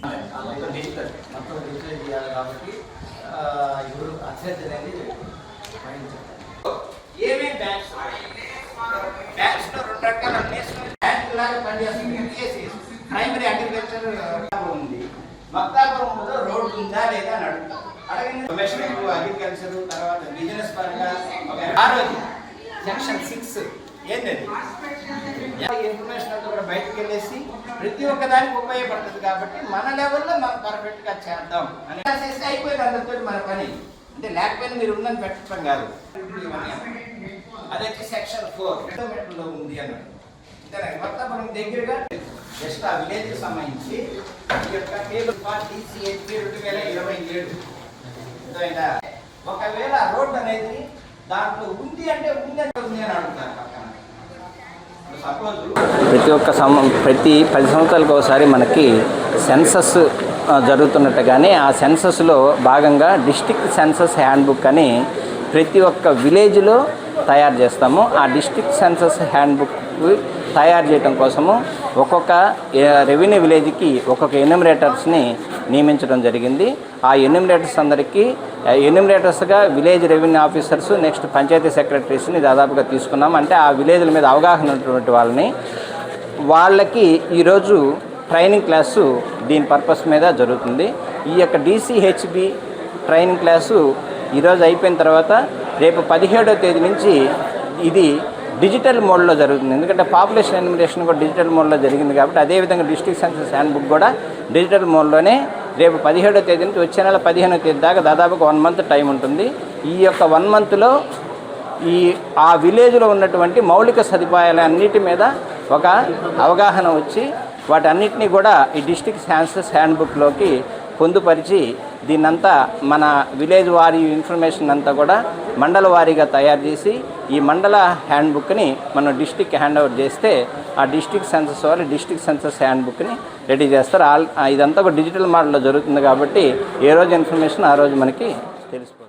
మొత్తం డిజిటల్ చేయాలి కాబట్టి ఇప్పుడు అభ్యర్థి అనేది ఏమేమి బ్యాంక్స్ బ్యాంక్స్లో 2 రకాల నేషనల్ బ్యాంక్ లాగా పనిచేస్తుంది. ప్రైమరీ అగ్రికల్చర్ ఉంది, మక్తాపురంలో రోడ్డు ఉందా లేదా అని అడుగుతాం. అడగని అగ్రికల్చర్ తర్వాత బిజినెస్ పరంగా ఆరోగ్యం సెక్షన్ 6 ఏంటండి ఇన్ఫర్మేషన్ అంతా కూడా బయటకు వెళ్ళేసి ప్రతి ఒక్కదానికి ఉపయోగపడుతుంది. కాబట్టి మన లెవెల్లో మనం పర్ఫెక్ట్గా చేద్దాం అని అయిపోయింది అందరితో మన పని. అంటే లేకపోయినా మీరు ఉందని పెట్టడం కాదు. అదైతే సెక్షన్ 4 కిలోమీటర్లో ఉంది అన్నాడు. మక్తాపురం దగ్గరగా జస్ట్ ఆ విలేజ్కి సంబంధించి ఈ యొక్క టేబుల్ 2027 ఒకవేళ రోడ్డు అనేది దాంట్లో ఉంది అంటే ఉంది అని అడుగుతారు. ప్రతి 10 సంవత్సరాలకు ఒకసారి మనకి సెన్సస్ జరుగుతున్నట్టుగానే ఆ సెన్సస్లో భాగంగా డిస్ట్రిక్ట్ సెన్సస్ హ్యాండ్బుక్ అని ప్రతి ఒక్క విలేజ్లో తయారు చేస్తాము. ఆ డిస్ట్రిక్ట్ సెన్సస్ హ్యాండ్బుక్ తయారు చేయడం కోసము ఒక్కొక్క రెవెన్యూ విలేజ్కి ఒక్కొక్క ఎన్యూమరేటర్స్ని నియమించడం జరిగింది. ఆ ఎన్యూమరేటర్స్ అందరికీ ఎన్యూమరేటర్స్గా village revenue officers next panchayat సెక్రటరీస్ని దాదాపుగా తీసుకున్నాం. అంటే ఆ విలేజ్ల మీద అవగాహన ఉన్నటువంటి వాళ్ళకి ఈరోజు ట్రైనింగ్ క్లాసు దీని పర్పస్ మీద జరుగుతుంది. ఈ యొక్క DCHB ట్రైనింగ్ క్లాసు ఈరోజు అయిపోయిన తర్వాత రేపు 17వ తేదీ నుంచి ఇది డిజిటల్ మోడ్లో జరుగుతుంది. ఎందుకంటే పాపులేషన్ ఎన్యూమరేషన్ కూడా డిజిటల్ మోడ్లో జరిగింది కాబట్టి అదేవిధంగా డిస్ట్రిక్ట్ సెన్సస్ హ్యాండ్బుక్ కూడా డిజిటల్ మోడ్లోనే రేపు 17వ తేదీ నుంచి వచ్చే నెల 15వ తేదీ దాకా దాదాపుగా 1 మంత్ టైం ఉంటుంది. ఈ యొక్క 1 మంత్లో ఆ విలేజ్లో ఉన్నటువంటి మౌలిక సదుపాయాలన్నిటి మీద ఒక అవగాహన వచ్చి వాటన్నిటినీ కూడా ఈ డిస్ట్రిక్ట్ సెన్సస్ హ్యాండ్బుక్లోకి పొందుపరిచి దీన్నంతా మన విలేజ్ వారి ఇన్ఫర్మేషన్ అంతా కూడా మండల వారీగా తయారు చేసి ఈ మండల హ్యాండ్బుక్ని మనం డిస్ట్రిక్ట్ హ్యాండ్ ఓవర్ చేస్తే ఆ డిస్ట్రిక్ట్ సెన్సస్ వాళ్ళు డిస్ట్రిక్ట్ సెన్సస్ హ్యాండ్బుక్ని రెడీ చేస్తారు. ఇదంతా కూడా డిజిటల్ మోడల్లో జరుగుతుంది కాబట్టి ఏ రోజు ఇన్ఫర్మేషన్ ఆ రోజు మనకి తెలిసిపోతుంది.